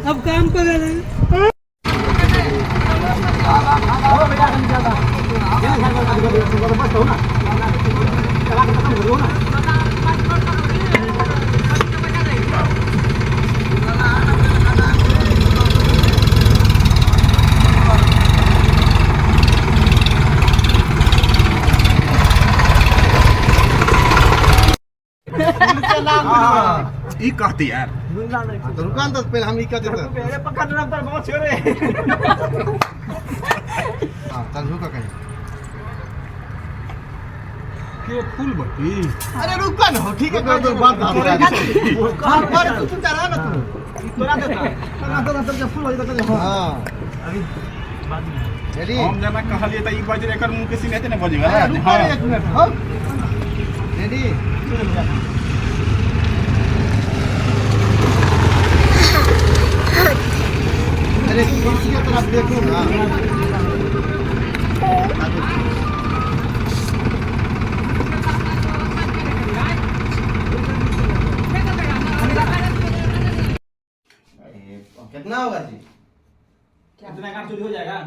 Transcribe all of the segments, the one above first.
अब काम कर रहे हैं। ई कहती यार तो रुकान तो पहले हम ई कहते थे पहले पक्का नंबर बहुत छोरे। हां चल रुका कहीं के फूल बटी अरे रुका ना हो ठीक है कर दो बात कहां पर तू चला ना तू तोरा देता ना तो फुल हो जाता है। हां अभी बाद में रेडी हम जना कहलिए त ई बजे एकर मुंह के सीने ते न बजेगा रुका हां एक मिनट हो रेडी अरे खिड़की की तरफ देखो ना कितना होगा जी कितना काम चोरी हो जाएगा?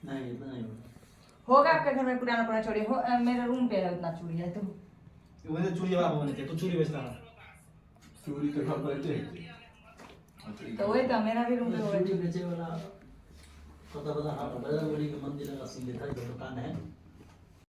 नहीं इतना नहीं होगा आपके घर में पुराना पुराना चोरी हो मेरे रूम पे है उतना चोरी है तो वो चोरी वाला बने थे तो चोरी बेचता है। चोरी के घर पर तो वही तो मेरा भी रूम पे होगा बेचे वाला पता हाथ बड़ा बड़ी के मंदिर का सीन देखा दुकान है।